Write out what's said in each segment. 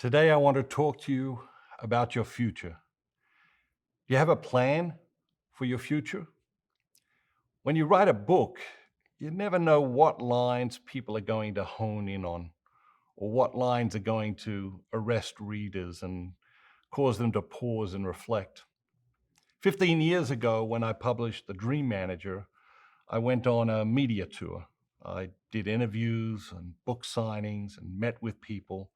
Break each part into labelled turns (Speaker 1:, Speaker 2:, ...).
Speaker 1: Today, I want to talk to you about your future. Do you have a plan for your future? When you write a book, you never know what lines people are going to hone in on, or what lines are going to arrest readers and cause them to pause and reflect. 15 years ago, when I published The Dream Manager, I went on a media tour. I did interviews and book signings and met with people.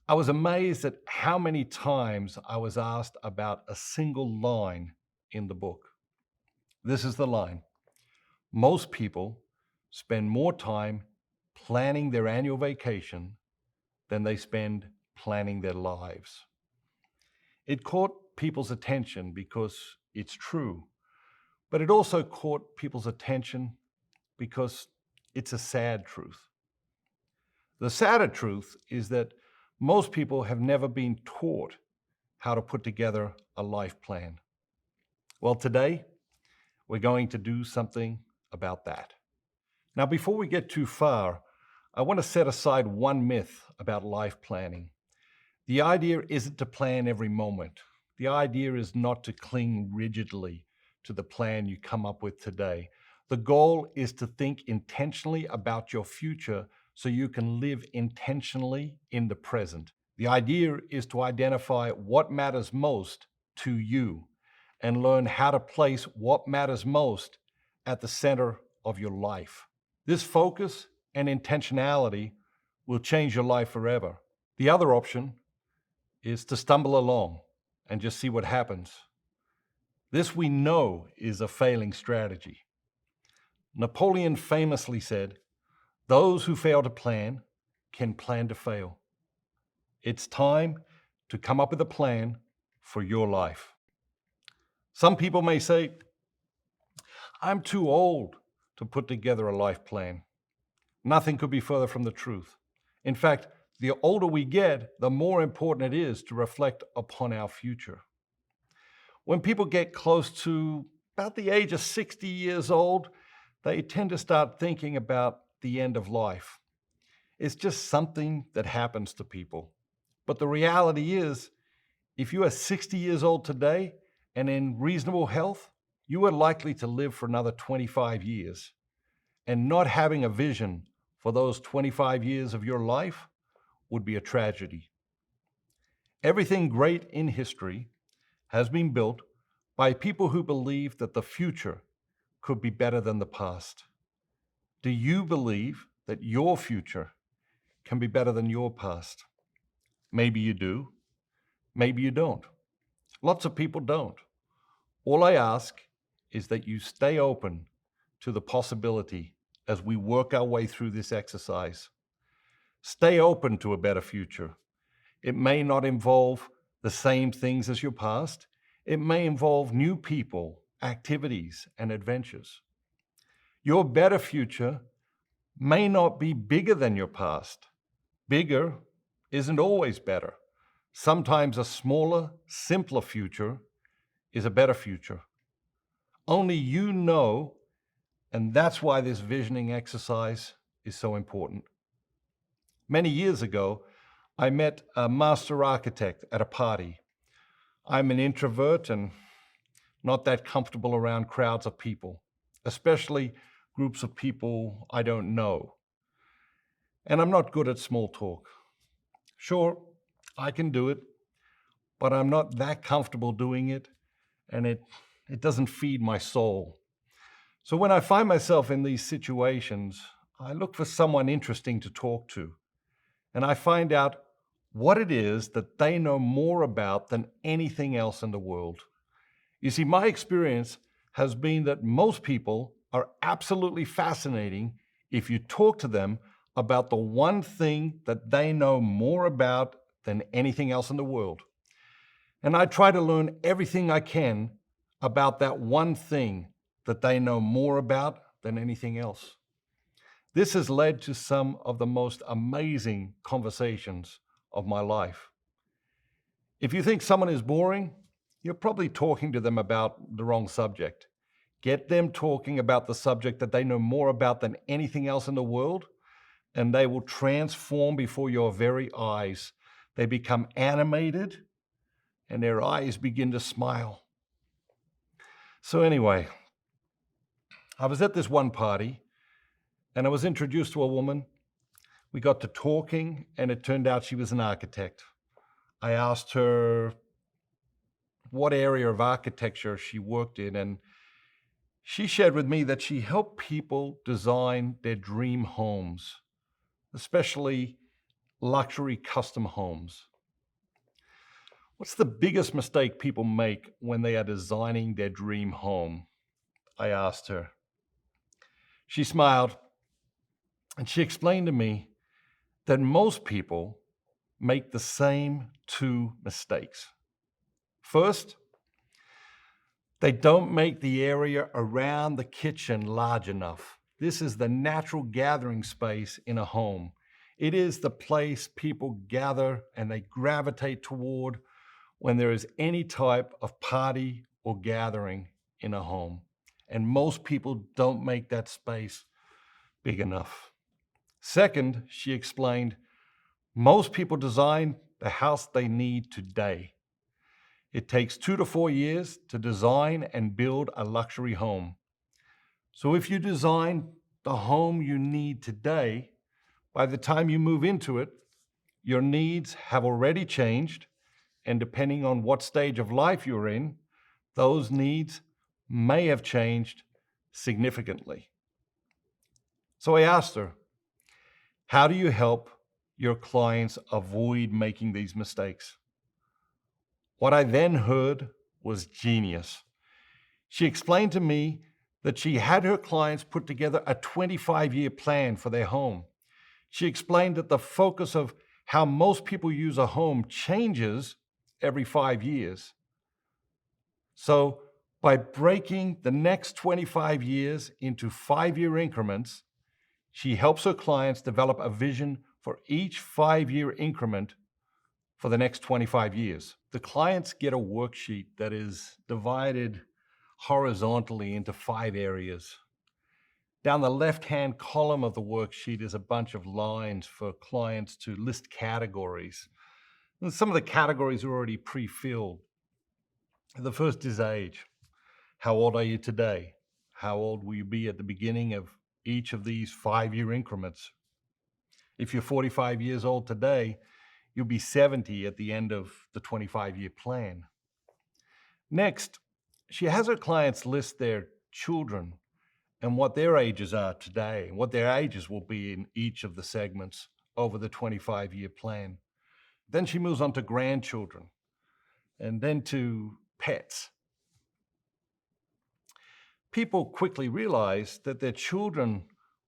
Speaker 1: I was amazed at how many times I was asked about a single line in the book. This is the line: most people spend more time planning their annual vacation than they spend planning their lives. It caught people's attention because it's true, but it also caught people's attention because it's a sad truth. The sadder truth is that most people have never been taught how to put together a life plan. Well, today, we're going to do something about that. Now, before we get too far, I want to set aside one myth about life planning. The idea isn't to plan every moment. The idea is not to cling rigidly to the plan you come up with today. The goal is to think intentionally about your future so you can live intentionally in the present. The idea is to identify what matters most to you and learn how to place what matters most at the center of your life. This focus and intentionality will change your life forever. The other option is to stumble along and just see what happens. This we know is a failing strategy. Napoleon famously said, "Those who fail to plan can plan to fail." It's time to come up with a plan for your life. Some people may say, "I'm too old to put together a life plan." Nothing could be further from the truth. In fact, the older we get, the more important it is to reflect upon our future. When people get close to about the age of 60 years old, they tend to start thinking about the end of life. It's just something that happens to people. But the reality is, if you are 60 years old today and in reasonable health, you are likely to live for another 25 years. And not having a vision for those 25 years of your life would be a tragedy. Everything great in history has been built by people who believe that the future could be better than the past. Do you believe that your future can be better than your past? Maybe you do, maybe you don't. Lots of people don't. All I ask is that you stay open to the possibility as we work our way through this exercise. Stay open to a better future. It may not involve the same things as your past. It may involve new people, activities, and adventures. Your better future may not be bigger than your past. Bigger isn't always better. Sometimes a smaller, simpler future is a better future. Only you know, and that's why this visioning exercise is so important. Many years ago, I met a master architect at a party. I'm an introvert and not that comfortable around crowds of people, especially groups of people I don't know. And I'm not good at small talk. Sure, I can do it, but I'm not that comfortable doing it, and it doesn't feed my soul. So when I find myself in these situations, I look for someone interesting to talk to, and I find out what it is that they know more about than anything else in the world. You see, my experience has been that most people are absolutely fascinating if you talk to them about the one thing that they know more about than anything else in the world. And I try to learn everything I can about that one thing that they know more about than anything else. This has led to some of the most amazing conversations of my life. If you think someone is boring, you're probably talking to them about the wrong subject. Get them talking about the subject that they know more about than anything else in the world, and they will transform before your very eyes. They become animated and their eyes begin to smile. So anyway, I was at this one party and I was introduced to a woman. We got to talking and it turned out she was an architect. I asked her what area of architecture she worked in, and she shared with me that she helped people design their dream homes, especially luxury custom homes. What's the biggest mistake people make when they are designing their dream home? I asked her. She smiled and she explained to me that most people make the same two mistakes. First, they don't make the area around the kitchen large enough. This is the natural gathering space in a home. It is the place people gather and they gravitate toward when there is any type of party or gathering in a home. And most people don't make that space big enough. Second, she explained, most people design the house they need today. It takes 2 to 4 years to design and build a luxury home. So if you design the home you need today, by the time you move into it, your needs have already changed, and depending on what stage of life you're in, those needs may have changed significantly. So I asked her, how do you help your clients avoid making these mistakes? What I then heard was genius. She explained to me that she had her clients put together a 25-year plan for their home. She explained that the focus of how most people use a home changes every 5 years. So by breaking the next 25 years into 5-year increments, she helps her clients develop a vision for each 5-year increment for the next 25 years. The clients get a worksheet that is divided horizontally into 5 areas. Down the left-hand column of the worksheet is a bunch of lines for clients to list categories. And some of the categories are already pre-filled. The first is age. How old are you today? How old will you be at the beginning of each of these 5-year increments? If you're 45 years old today, you'll be 70 at the end of the 25-year plan. Next, she has her clients list their children and what their ages are today, and what their ages will be in each of the segments over the 25-year plan. Then she moves on to grandchildren and then to pets. People quickly realize that their children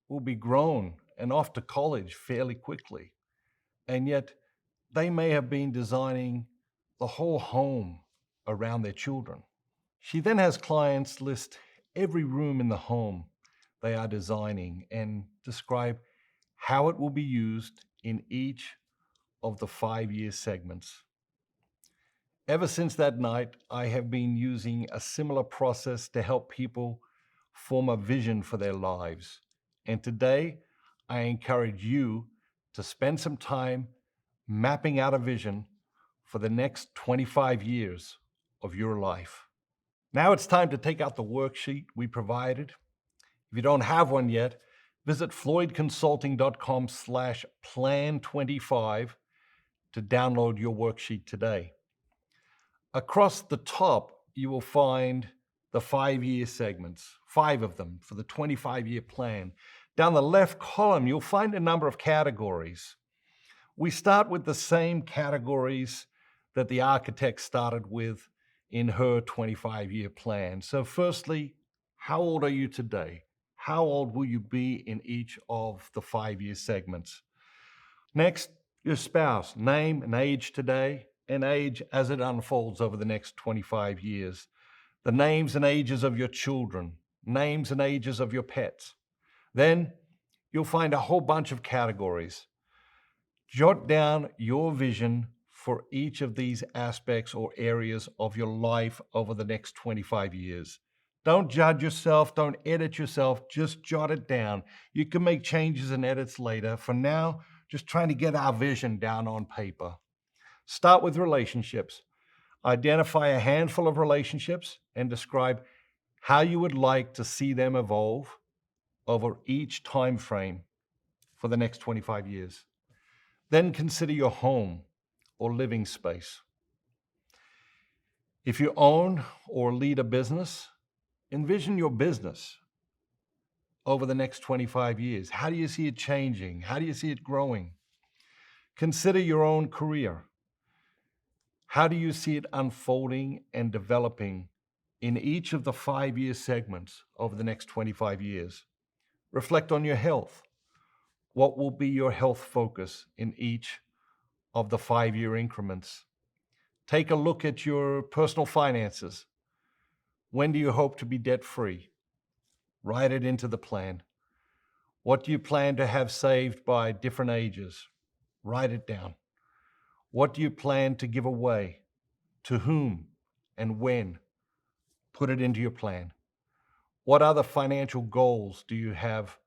Speaker 1: will be grown and off to college fairly quickly, and yet they may have been designing the whole home around their children. She then has clients list every room in the home they are designing and describe how it will be used in each of the 5-year segments. Ever since that night, I have been using a similar process to help people form a vision for their lives. And today, I encourage you to spend some time mapping out a vision for the next 25 years of your life. Now it's time to take out the worksheet we provided. If you don't have one yet, visit floydconsulting.com/plan25 to download your worksheet today. Across the top, you will find the 5-year segments, 5 of them for the 25-year plan. Down the left column, you'll find a number of categories. We start with the same categories that the architect started with in her 25-year plan. So firstly, how old are you today? How old will you be in each of the 5-year segments? Next, your spouse, name and age today, and age as it unfolds over the next 25 years. The names and ages of your children, names and ages of your pets. Then you'll find a whole bunch of categories. Jot down your vision for each of these aspects or areas of your life over the next 25 years. Don't judge yourself, don't edit yourself, just jot it down. You can make changes and edits later. For now, just trying to get our vision down on paper. Start with relationships. Identify a handful of relationships and describe how you would like to see them evolve over each time frame for the next 25 years. Then consider your home or living space. If you own or lead a business, envision your business over the next 25 years. How do you see it changing? How do you see it growing? Consider your own career. How do you see it unfolding and developing in each of the 5-year segments over the next 25 years? Reflect on your health. What will be your health focus in each of the 5-year increments? Take a look at your personal finances. When do you hope to be debt-free? Write it into the plan. What do you plan to have saved by different ages? Write it down. What do you plan to give away? To whom and when? Put it into your plan. What other financial goals do you have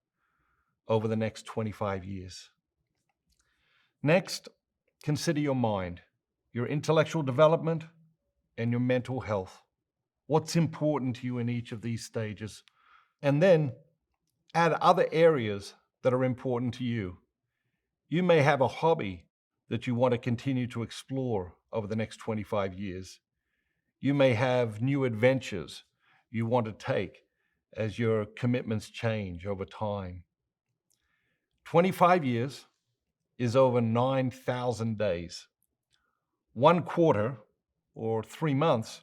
Speaker 1: over the next 25 years? Next, consider your mind, your intellectual development, and your mental health. What's important to you in each of these stages? And then add other areas that are important to you. You may have a hobby that you want to continue to explore over the next 25 years. You may have new adventures you want to take as your commitments change over time. 25 years is over 9,000 days. 1 quarter, or 3 months,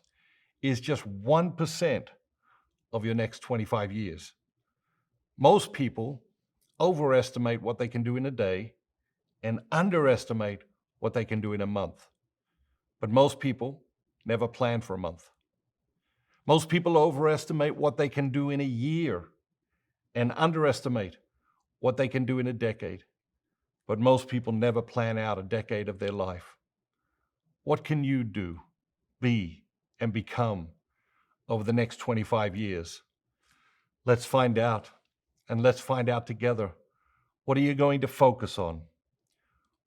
Speaker 1: is just 1% of your next 25 years. Most people overestimate what they can do in a day and underestimate what they can do in a month. But most people never plan for a month. Most people overestimate what they can do in a year and underestimate what they can do in a decade. But most people never plan out a decade of their life. What can you do, be, and become over the next 25 years? Let's find out, and let's find out together. What are you going to focus on?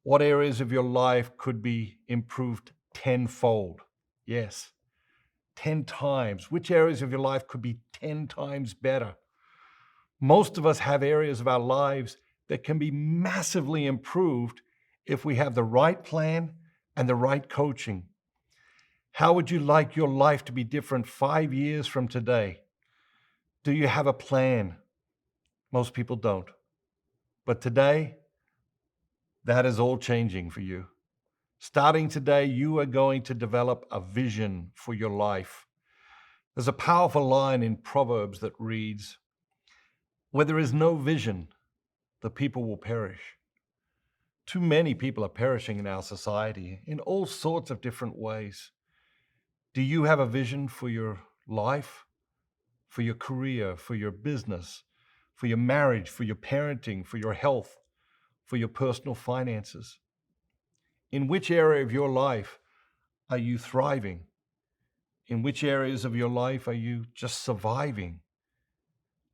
Speaker 1: What areas of your life could be improved tenfold? Yes, 10 times. Which areas of your life could be 10 times better? Most of us have areas of our lives that can be massively improved if we have the right plan and the right coaching. How would you like your life to be different 5 years from today? Do you have a plan? Most people don't. But today, that is all changing for you. Starting today, you are going to develop a vision for your life. There's a powerful line in Proverbs that reads, "Where there is no vision, the people will perish." Too many people are perishing in our society in all sorts of different ways. Do you have a vision for your life, for your career, for your business, for your marriage, for your parenting, for your health, for your personal finances? In which area of your life are you thriving? In which areas of your life are you just surviving?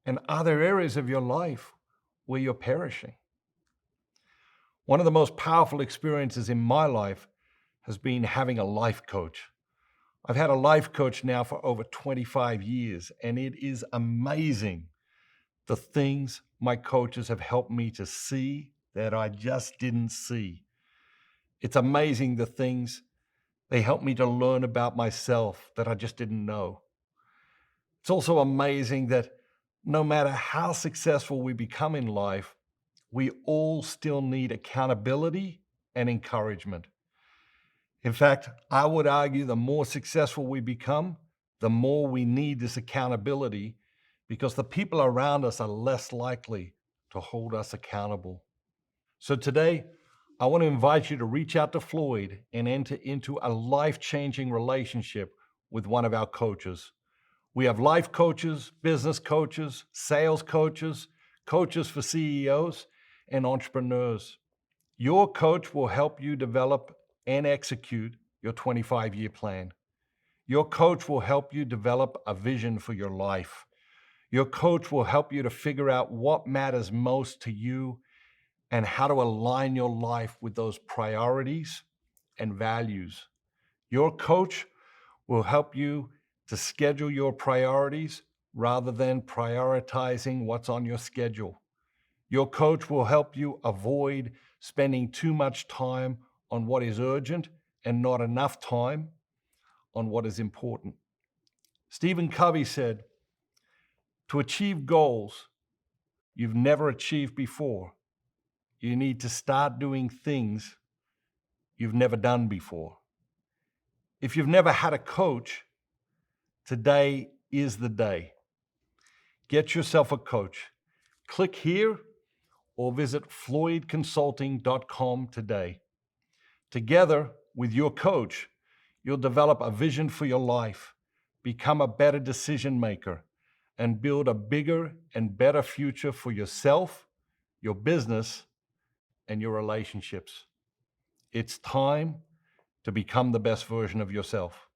Speaker 1: And are there areas of your life where you're perishing? One of the most powerful experiences in my life has been having a life coach. I've had a life coach now for over 25 years, and it is amazing the things my coaches have helped me to see that I just didn't see. It's amazing the things they helped me to learn about myself that I just didn't know. It's also amazing that no matter how successful we become in life, we all still need accountability and encouragement. In fact, I would argue the more successful we become, the more we need this accountability because the people around us are less likely to hold us accountable. So today, I want to invite you to reach out to Floyd and enter into a life-changing relationship with one of our coaches. We have life coaches, business coaches, sales coaches, coaches for CEOs, and entrepreneurs. Your coach will help you develop and execute your 25-year plan. Your coach will help you develop a vision for your life. Your coach will help you to figure out what matters most to you and how to align your life with those priorities and values. Your coach will help you to schedule your priorities rather than prioritizing what's on your schedule. Your coach will help you avoid spending too much time on what is urgent and not enough time on what is important. Stephen Covey said, "To achieve goals you've never achieved before, you need to start doing things you've never done before." If you've never had a coach, today is the day. Get yourself a coach. Click here or visit floydconsulting.com today. Together with your coach, you'll develop a vision for your life, become a better decision maker, and build a bigger and better future for yourself, your business, and your relationships. It's time to become the best version of yourself.